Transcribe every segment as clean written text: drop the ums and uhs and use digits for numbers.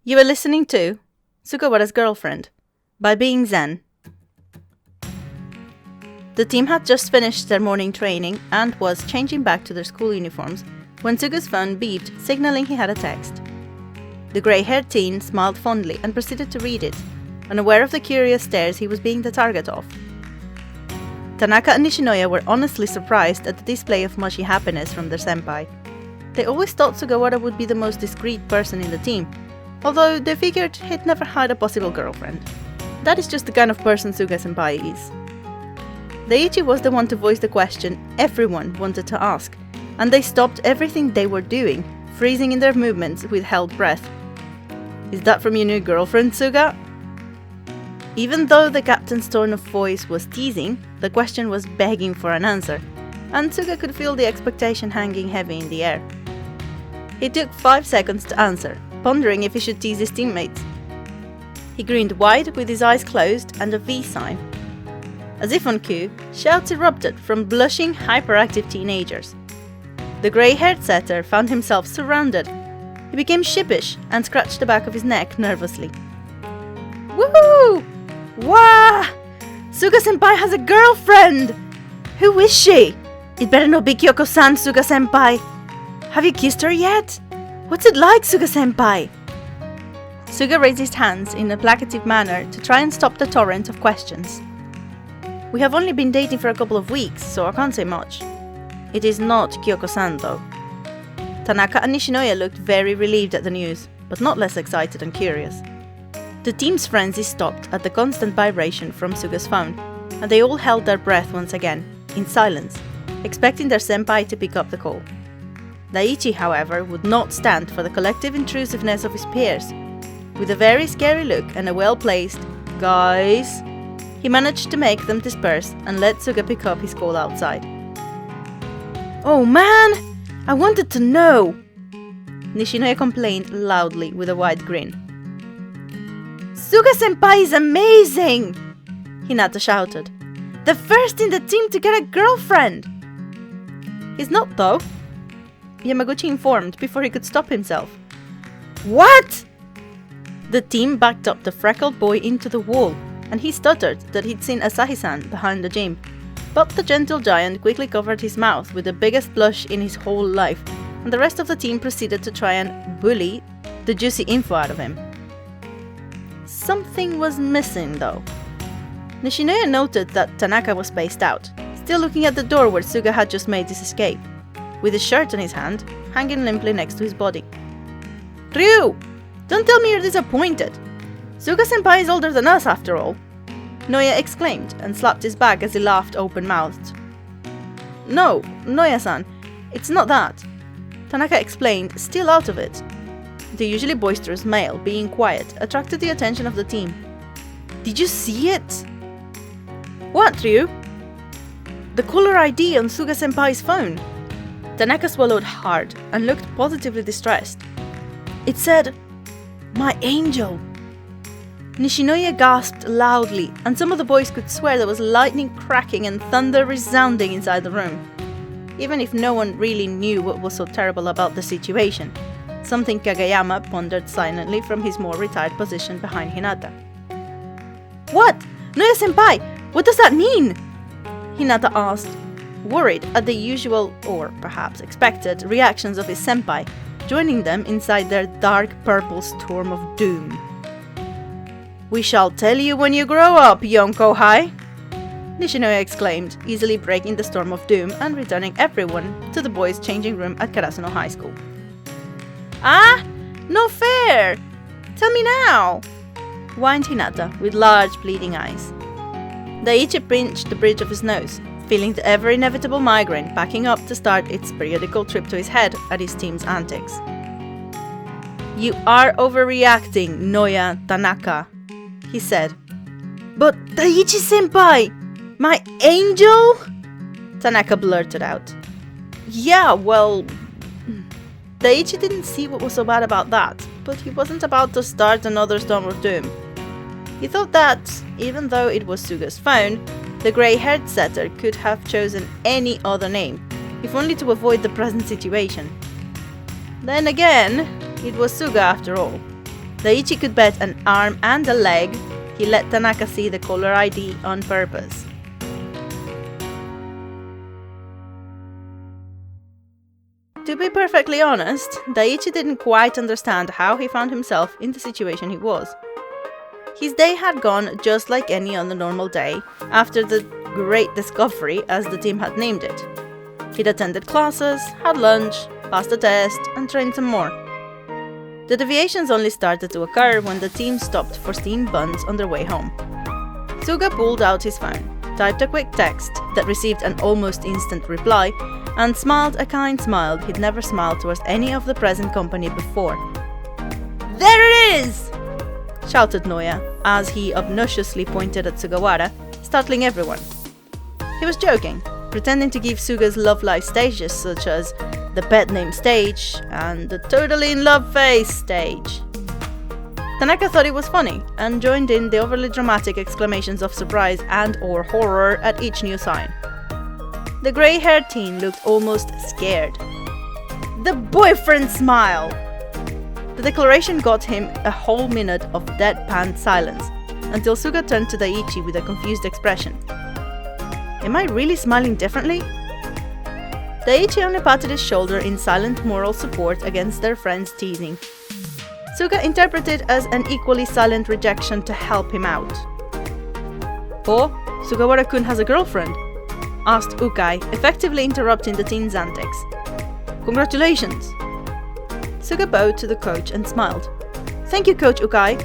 You are listening to Sugawara's Girlfriend by Being Zen. The team had just finished their morning training and was changing back to their school uniforms when Suga's phone beeped, signaling he had a text. The grey-haired teen smiled fondly and proceeded to read it, unaware of the curious stares he was being the target of. Tanaka and Nishinoya were honestly surprised at the display of mushy happiness from their senpai. They always thought Sugawara would be the most discreet person in the team, although they figured he'd never had a possible girlfriend. That is just the kind of person Suga-senpai is. Daiichi was the one to voice the question everyone wanted to ask, and they stopped everything they were doing, freezing in their movements with held breath. "Is that from your new girlfriend, Suga?" Even though the captain's tone of voice was teasing, the question was begging for an answer, and Suga could feel the expectation hanging heavy in the air. He took 5 seconds to answer, pondering if he should tease his teammates. He grinned wide with his eyes closed and a V sign. As if on cue, shouts erupted from blushing, hyperactive teenagers. The grey-haired setter found himself surrounded. He became sheepish and scratched the back of his neck nervously. "Woohoo! Wah! Suga-senpai has a girlfriend! Who is she? It better not be Kyoko-san, Suga-senpai! Have you kissed her yet? What's it like, Suga-senpai?" Suga raised his hands in a placative manner to try and stop the torrent of questions. "We have only been dating for a couple of weeks, so I can't say much. It is not Kyoko-san, though." Tanaka and Nishinoya looked very relieved at the news, but not less excited and curious. The team's frenzy stopped at the constant vibration from Suga's phone, and they all held their breath once again, in silence, expecting their senpai to pick up the call. Daiichi, however, would not stand for the collective intrusiveness of his peers. With a very scary look and a well-placed "guys," he managed to make them disperse and let Suga pick up his call outside. "Oh man! I wanted to know!" Nishinoya complained loudly with a wide grin. "Suga-senpai is amazing!" Hinata shouted. "The first in the team to get a girlfriend!" "He's not, though," Yamaguchi informed before he could stop himself. "What?" The team backed up the freckled boy into the wall, and he stuttered that he'd seen Asahi-san behind the gym. But the gentle giant quickly covered his mouth with the biggest blush in his whole life, and the rest of the team proceeded to try and bully the juicy info out of him. Something was missing, though. Nishinoya noted that Tanaka was spaced out, still looking at the door where Suga had just made his escape, with his shirt in his hand, hanging limply next to his body. "Ryu! Don't tell me you're disappointed! Suga-senpai is older than us, after all!" Noya exclaimed and slapped his back as he laughed open-mouthed. "No, Noya-san, it's not that," Tanaka explained, still out of it. The usually boisterous male, being quiet, attracted the attention of the team. "Did you see it?" "What, Ryu?" "The caller ID on Suga-senpai's phone." Tanaka swallowed hard and looked positively distressed. "It said, 'My angel.'" Nishinoya gasped loudly, and some of the boys could swear there was lightning cracking and thunder resounding inside the room. Even if no one really knew what was so terrible about the situation, something Kagayama pondered silently from his more retired position behind Hinata. "What? Noya-senpai, what does that mean?" Hinata asked, worried at the usual, or perhaps expected, reactions of his senpai, joining them inside their dark purple storm of doom. "We shall tell you when you grow up, young Kohai!" Nishinoya exclaimed, easily breaking the storm of doom and returning everyone to the boys' changing room at Karasuno High School. "Ah? No fair! Tell me now!" whined Hinata with large pleading eyes. Daiichi pinched the bridge of his nose, feeling the ever-inevitable migraine backing up to start its periodical trip to his head at his team's antics. "You are overreacting, Noya Tanaka," he said. "But Daiichi-senpai! My angel?" Tanaka blurted out. "Yeah, well..." Daiichi didn't see what was so bad about that, but he wasn't about to start another storm of doom. He thought that, even though it was Suga's phone, the grey-haired setter could have chosen any other name, if only to avoid the present situation. Then again, it was Suga after all. Daiichi could bet an arm and a leg he let Tanaka see the caller ID on purpose. To be perfectly honest, Daiichi didn't quite understand how he found himself in the situation he was. His day had gone just like any other normal day after the Great Discovery, as the team had named it. He'd attended classes, had lunch, passed a test, and trained some more. The deviations only started to occur when the team stopped for steamed buns on their way home. Suga pulled out his phone, typed a quick text that received an almost instant reply, and smiled a kind smile he'd never smiled towards any of the present company before. "There it is!" shouted Noya, as he obnoxiously pointed at Sugawara, startling everyone. He was joking, pretending to give Suga's love life stages such as the pet name stage and the totally in love face stage. Tanaka thought it was funny and joined in the overly dramatic exclamations of surprise and or horror at each new sign. The grey-haired teen looked almost scared. The boyfriend smile! The declaration got him a whole minute of deadpan silence, until Suga turned to Daiichi with a confused expression. Am I really smiling differently? Daiichi only patted his shoulder in silent moral support against their friend's teasing. Suga interpreted as an equally silent rejection to help him out. "Oh, Sugawara-kun has a girlfriend?" asked Ukai, effectively interrupting the teen's antics. "Congratulations!" Suga bowed to the coach and smiled. "Thank you, Coach Ukai.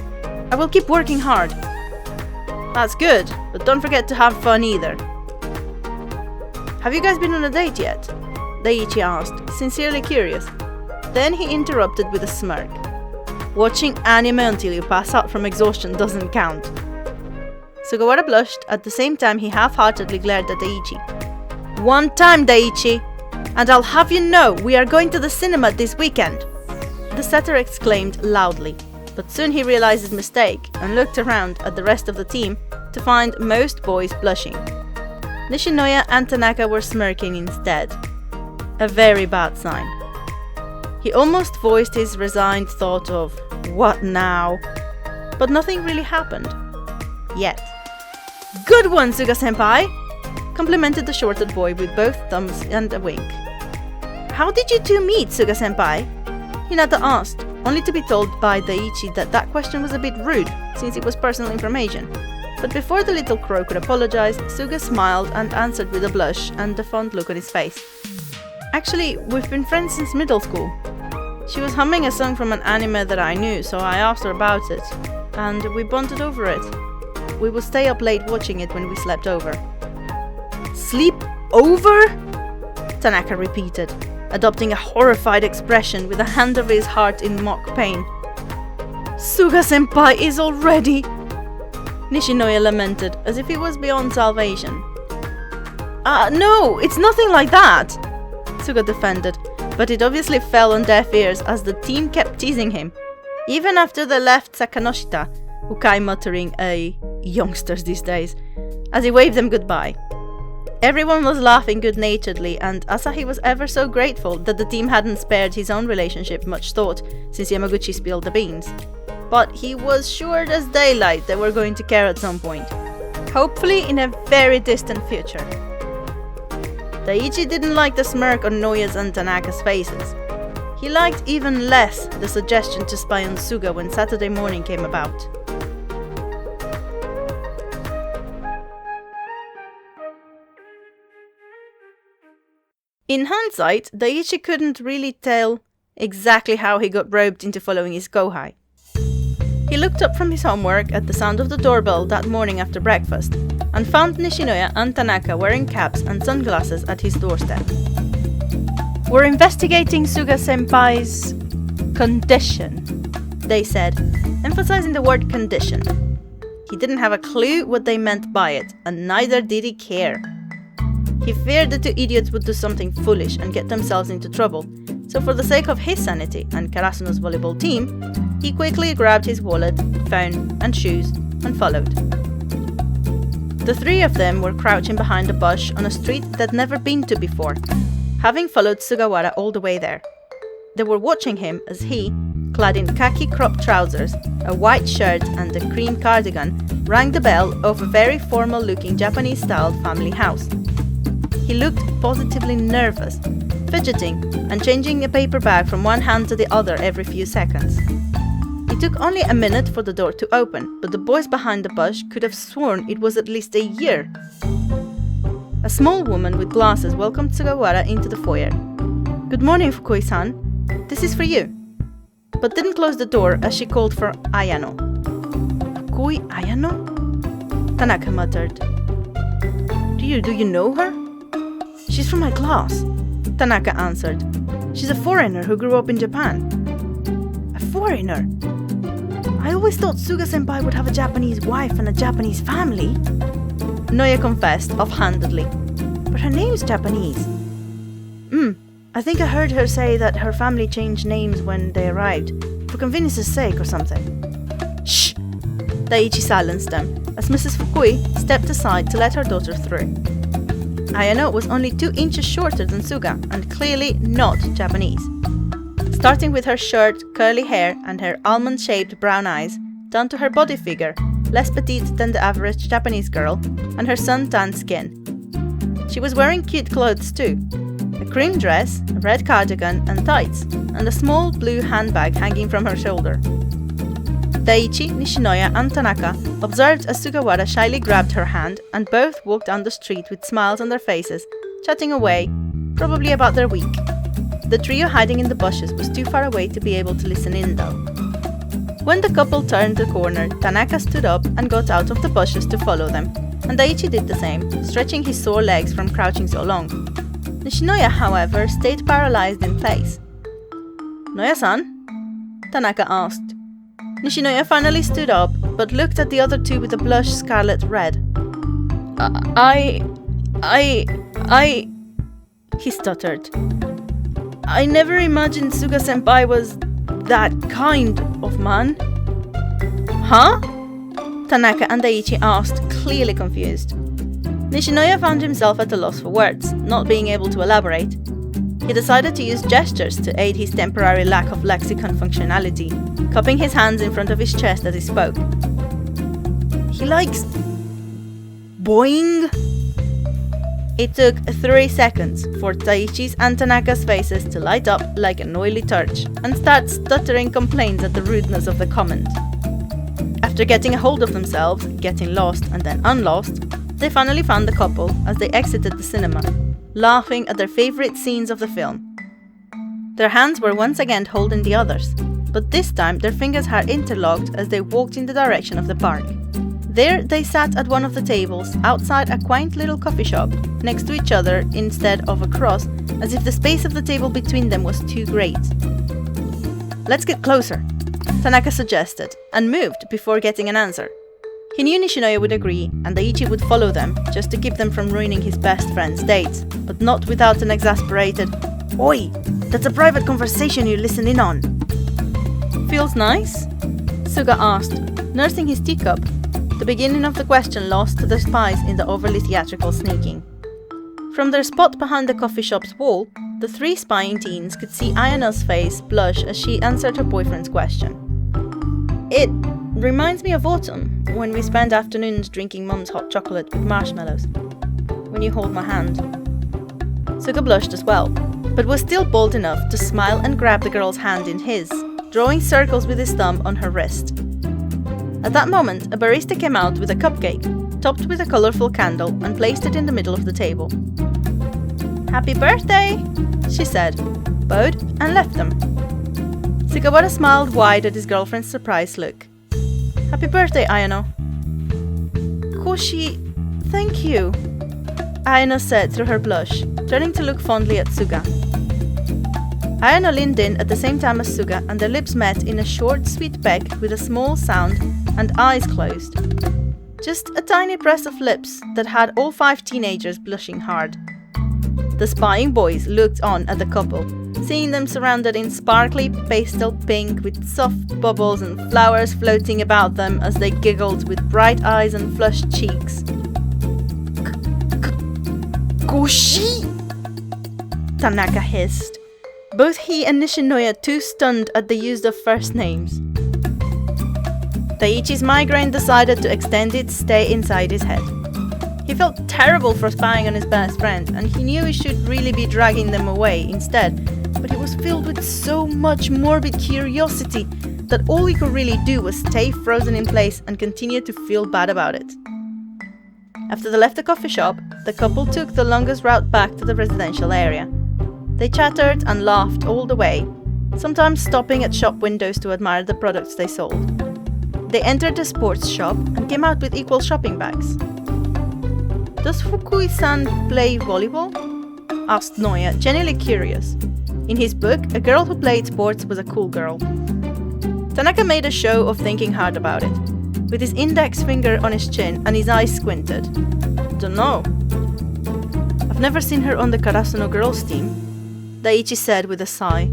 I will keep working hard." "That's good, but don't forget to have fun either." "Have you guys been on a date yet?" Daiichi asked, sincerely curious. Then he interrupted with a smirk. "Watching anime until you pass out from exhaustion doesn't count." Sugawara blushed, at the same time he half-heartedly glared at Daiichi. "One time, Daiichi! And I'll have you know, we are going to the cinema this weekend!" The setter exclaimed loudly, but soon he realized his mistake and looked around at the rest of the team to find most boys blushing. Nishinoya and Tanaka were smirking instead. A very bad sign. He almost voiced his resigned thought of, "What now?" But nothing really happened. Yet. "Good one, Suga-senpai!" complimented the shorted boy with both thumbs and a wink. "How did you two meet, Suga-senpai?" Hinata asked, only to be told by Daiichi that that question was a bit rude, since it was personal information. But before the little crow could apologize, Suga smiled and answered with a blush and a fond look on his face. "Actually, we've been friends since middle school. She was humming a song from an anime that I knew, so I asked her about it, and we bonded over it. We would stay up late watching it when we slept over." "Sleep over?" Tanaka repeated, adopting a horrified expression with a hand over his heart in mock pain. "Suga-senpai is already..." Nishinoya lamented, as if it was beyond salvation. No, it's nothing like that!" Suga defended, but it obviously fell on deaf ears as the team kept teasing him. Even after they left Sakanoshita, Ukai muttering a "youngsters these days" as he waved them goodbye. Everyone was laughing good-naturedly, and Asahi was ever so grateful that the team hadn't spared his own relationship much thought since Yamaguchi spilled the beans. But he was sure as daylight they were going to care at some point. Hopefully in a very distant future. Daiichi didn't like the smirk on Noya's and Tanaka's faces. He liked even less the suggestion to spy on Suga when Saturday morning came about. In hindsight, Daiichi couldn't really tell exactly how he got roped into following his kohai. He looked up from his homework at the sound of the doorbell that morning after breakfast and found Nishinoya and Tanaka wearing caps and sunglasses at his doorstep. "We're investigating Suga-senpai's condition," they said, emphasizing the word condition. He didn't have a clue what they meant by it, and neither did he care. He feared the two idiots would do something foolish and get themselves into trouble, so for the sake of his sanity and Karasuno's volleyball team, he quickly grabbed his wallet, phone, and shoes and followed. The three of them were crouching behind a bush on a street they'd never been to before, having followed Sugawara all the way there. They were watching him as he, clad in khaki cropped trousers, a white shirt and a cream cardigan, rang the bell of a very formal-looking Japanese-styled family house. He looked positively nervous, fidgeting and changing a paper bag from one hand to the other every few seconds. It took only a minute for the door to open, but the boys behind the bush could have sworn it was at least a year. A small woman with glasses welcomed Sugawara into the foyer. "Good morning, Fukui-san. This is for you," but didn't close the door as she called for Ayano. "Fukui Ayano?" Tanaka muttered. Do you know her?" "She's from my class," Tanaka answered. "She's a foreigner who grew up in Japan." "A foreigner? I always thought Suga-senpai would have a Japanese wife and a Japanese family," Noya confessed offhandedly. "But her name's Japanese." I think I heard her say that her family changed names when they arrived, for convenience's sake or something." "Shh!" Daiichi silenced them, as Mrs. Fukui stepped aside to let her daughter through. Ayano was only 2 inches shorter than Suga, and clearly not Japanese. Starting with her short, curly hair and her almond-shaped brown eyes, down to her body figure, less petite than the average Japanese girl, and her sun-tanned skin. She was wearing cute clothes too. A cream dress, a red cardigan and tights, and a small blue handbag hanging from her shoulder. Daiichi, Nishinoya and Tanaka observed as Sugawara shyly grabbed her hand, and both walked down the street with smiles on their faces, chatting away, probably about their week. The trio hiding in the bushes was too far away to be able to listen in though. When the couple turned the corner, Tanaka stood up and got out of the bushes to follow them, and Daiichi did the same, stretching his sore legs from crouching so long. Nishinoya, however, stayed paralyzed in place. "Noya-san?" Tanaka asked. Nishinoya finally stood up, but looked at the other two with a blush scarlet red. I... he stuttered. "I never imagined Suga-senpai was that kind of man." "Huh?" Tanaka and Daiichi asked, clearly confused. Nishinoya found himself at a loss for words, not being able to elaborate. He decided to use gestures to aid his temporary lack of lexicon functionality, cupping his hands in front of his chest as he spoke. "He likes... boing?" It took 3 seconds for Daiichi's and Tanaka's faces to light up like an oily torch and start stuttering complaints at the rudeness of the comment. After getting a hold of themselves, getting lost and then unlost, they finally found the couple as they exited the cinema, laughing at their favorite scenes of the film. Their hands were once again holding the others, but this time their fingers had interlocked as they walked in the direction of the park. There they sat at one of the tables outside a quaint little coffee shop, next to each other instead of across, as if the space of the table between them was too great. "Let's get closer," Tanaka suggested, and moved before getting an answer. He knew Nishinoya would agree, and Daiichi would follow them, just to keep them from ruining his best friend's date, but not without an exasperated, "Oi! That's a private conversation you listen in on." "Feels nice?" Suga asked, nursing his teacup, the beginning of the question lost to the spies in the overly theatrical sneaking. From their spot behind the coffee shop's wall, the 3 spying teens could see Ayana's face blush as she answered her boyfriend's question. "It reminds me of autumn, when we spend afternoons drinking Mum's hot chocolate with marshmallows. When you hold my hand." Suga blushed as well, but was still bold enough to smile and grab the girl's hand in his, drawing circles with his thumb on her wrist. At that moment, a barista came out with a cupcake, topped with a colorful candle, and placed it in the middle of the table. "Happy birthday!" she said, bowed, and left them. Sugawara smiled wide at his girlfriend's surprised look. "Happy birthday, Ayano." "Koshi, thank you," Ayano said through her blush, turning to look fondly at Suga. Ayano leaned in at the same time as Suga, and their lips met in a short, sweet peck with a small sound and eyes closed. Just a tiny press of lips that had all 5 teenagers blushing hard. The spying boys looked on at the couple, seeing them surrounded in sparkly pastel pink with soft bubbles and flowers floating about them as they giggled with bright eyes and flushed cheeks. "Koshi!" Tanaka hissed. both he and Nishinoya too stunned at the use of first names. Daiichi's migraine decided to extend its stay inside his head. He felt terrible for spying on his best friend, and he knew he should really be dragging them away instead, but he was filled with so much morbid curiosity that all he could really do was stay frozen in place and continue to feel bad about it. After they left the coffee shop, the couple took the longest route back to the residential area. They chattered and laughed all the way, sometimes stopping at shop windows to admire the products they sold. They entered the sports shop and came out with equal shopping bags. "Does Fukui-san play volleyball?" asked Noya, genuinely curious. In his book, a girl who played sports was a cool girl. Tanaka made a show of thinking hard about it, with his index finger on his chin and his eyes squinted. "Dunno. I've never seen her on the Karasuno girls team," Daiichi said with a sigh,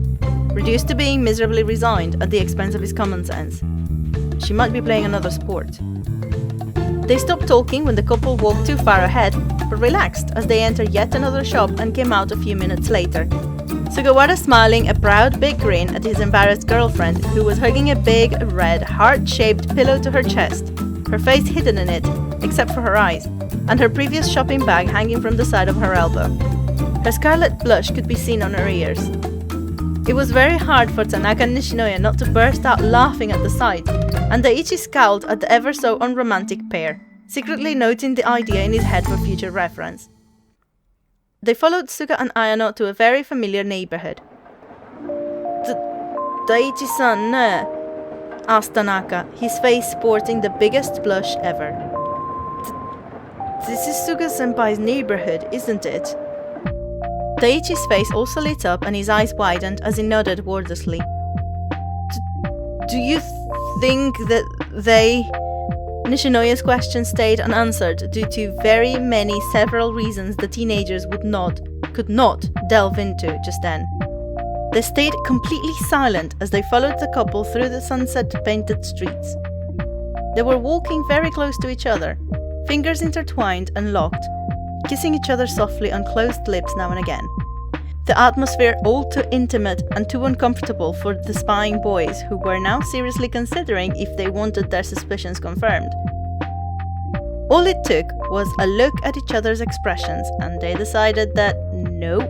reduced to being miserably resigned at the expense of his common sense. She might be playing another sport. They stopped talking when the couple walked too far ahead, but relaxed as they entered yet another shop and came out a few minutes later. Sugawara smiling a proud big grin at his embarrassed girlfriend, who was hugging a big, red, heart-shaped pillow to her chest, her face hidden in it, except for her eyes, and her previous shopping bag hanging from the side of her elbow. Her scarlet blush could be seen on her ears. It was very hard for Tanaka and Nishinoya not to burst out laughing at the sight, and Daiichi scowled at the ever so unromantic pair, secretly noting the idea in his head for future reference. They followed Suga and Ayano to a very familiar neighborhood. "Daiichi-san ne?" asked Tanaka, his face sporting the biggest blush ever. "This is Suga-senpai's neighborhood, isn't it?" Daiichi's face also lit up and his eyes widened as he nodded wordlessly. "Do you think that they..." Nishinoya's question stayed unanswered due to very many several reasons the teenagers could not delve into just then. They stayed completely silent as they followed the couple through the sunset-painted streets. They were walking very close to each other, fingers intertwined and locked, kissing each other softly on closed lips now and again. The atmosphere all too intimate and too uncomfortable for the spying boys, who were now seriously considering if they wanted their suspicions confirmed. All it took was a look at each other's expressions, and they decided that no,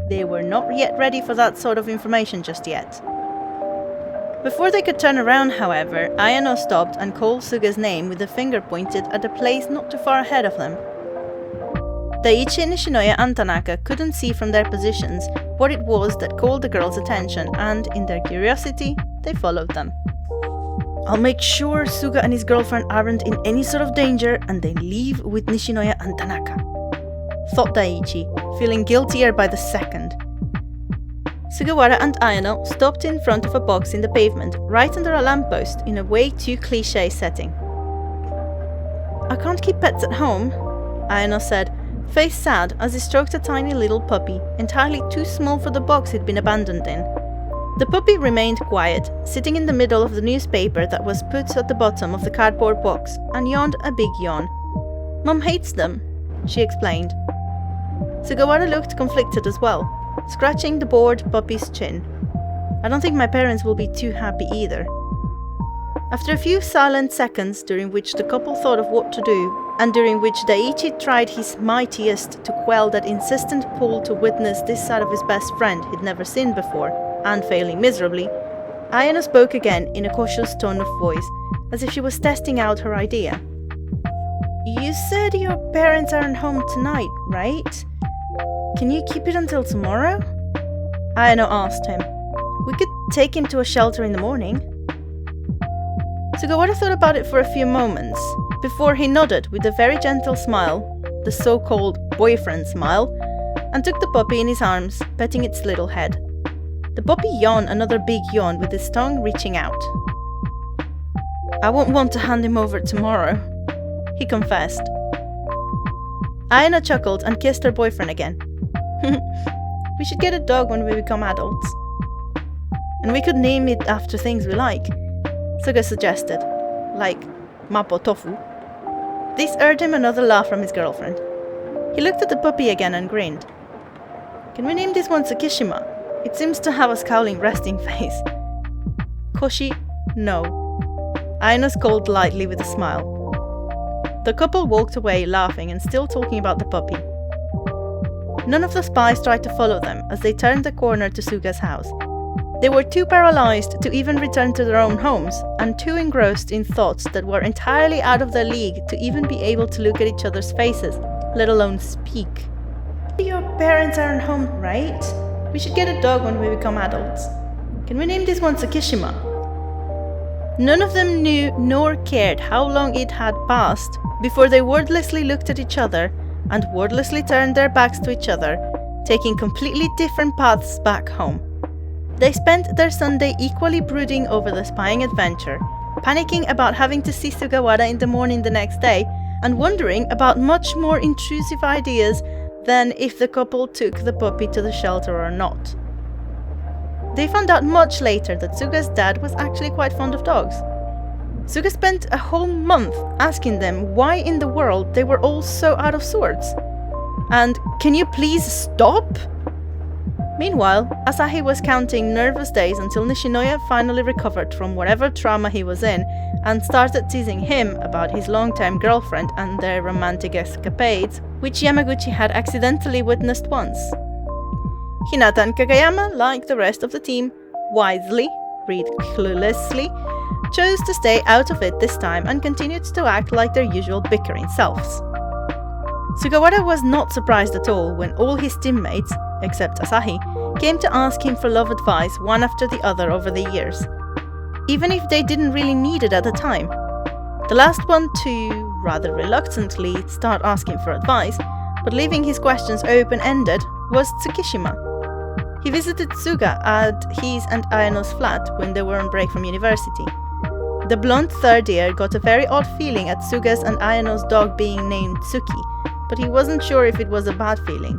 they were not yet ready for that sort of information just yet. Before they could turn around, however, Ayano stopped and called Suga's name with a finger pointed at a place not too far ahead of them. Daiichi, Nishinoya and Tanaka couldn't see from their positions what it was that called the girls' attention, and in their curiosity, they followed them. "I'll make sure Suga and his girlfriend aren't in any sort of danger and they leave with Nishinoya and Tanaka," thought Daiichi, feeling guiltier by the second. Sugawara and Ayano stopped in front of a box in the pavement, right under a lamppost in a way too cliché setting. "I can't keep pets at home," Ayano said, face sad as he stroked a tiny little puppy, entirely too small for the box he'd been abandoned in. The puppy remained quiet, sitting in the middle of the newspaper that was put at the bottom of the cardboard box, and yawned a big yawn. "Mom hates them," she explained. Sugawara looked conflicted as well, scratching the bored puppy's chin. "I don't think my parents will be too happy either." After a few silent seconds during which the couple thought of what to do, and during which Daiichi tried his mightiest to quell that insistent pull to witness this side of his best friend he'd never seen before, and failing miserably, Ayano spoke again in a cautious tone of voice, as if she was testing out her idea. "You said your parents aren't home tonight, right? Can you keep it until tomorrow?" Ayano asked him. "We could take him to a shelter in the morning." Sugawara thought about it for a few moments, before he nodded with a very gentle smile, the so-called boyfriend smile, and took the puppy in his arms, petting its little head. The puppy yawned another big yawn with his tongue reaching out. "I won't want to hand him over tomorrow," he confessed. Ayano chuckled and kissed her boyfriend again. "We should get a dog when we become adults. And we could name it after things we like," Suga suggested, like Mapo Tofu. This earned him another laugh from his girlfriend. He looked at the puppy again and grinned. "Can we name this one Tsukishima?" It seems to have a scowling resting face. Koshi, no. Ayano scolded lightly with a smile. The couple walked away laughing and still talking about the puppy. None of the spies tried to follow them as they turned the corner to Suga's house. They were too paralyzed to even return to their own homes, and too engrossed in thoughts that were entirely out of their league to even be able to look at each other's faces, let alone speak. Your parents aren't home, right? We should get a dog when we become adults. Can we name this one Tsukishima? None of them knew nor cared how long it had passed before they wordlessly looked at each other and wordlessly turned their backs to each other, taking completely different paths back home. They spent their Sunday equally brooding over the spying adventure, panicking about having to see Sugawara in the morning the next day, and wondering about much more intrusive ideas than if the couple took the puppy to the shelter or not. They found out much later that Suga's dad was actually quite fond of dogs. Suga spent a whole month asking them why in the world they were all so out of sorts. And can you please stop? Meanwhile, Asahi was counting nervous days until Nishinoya finally recovered from whatever trauma he was in and started teasing him about his long-term girlfriend and their romantic escapades, which Yamaguchi had accidentally witnessed once. Hinata and Kagayama, like the rest of the team, wisely, read cluelessly, chose to stay out of it this time and continued to act like their usual bickering selves. Sugawara was not surprised at all when all his teammates, except Asahi, came to ask him for love advice one after the other over the years, even if they didn't really need it at the time. The last one to, rather reluctantly, start asking for advice, but leaving his questions open-ended, was Tsukishima. He visited Suga at his and Ayano's flat when they were on break from university. The blonde third year got a very odd feeling at Suga's and Ayano's dog being named Tsuki, but he wasn't sure if it was a bad feeling.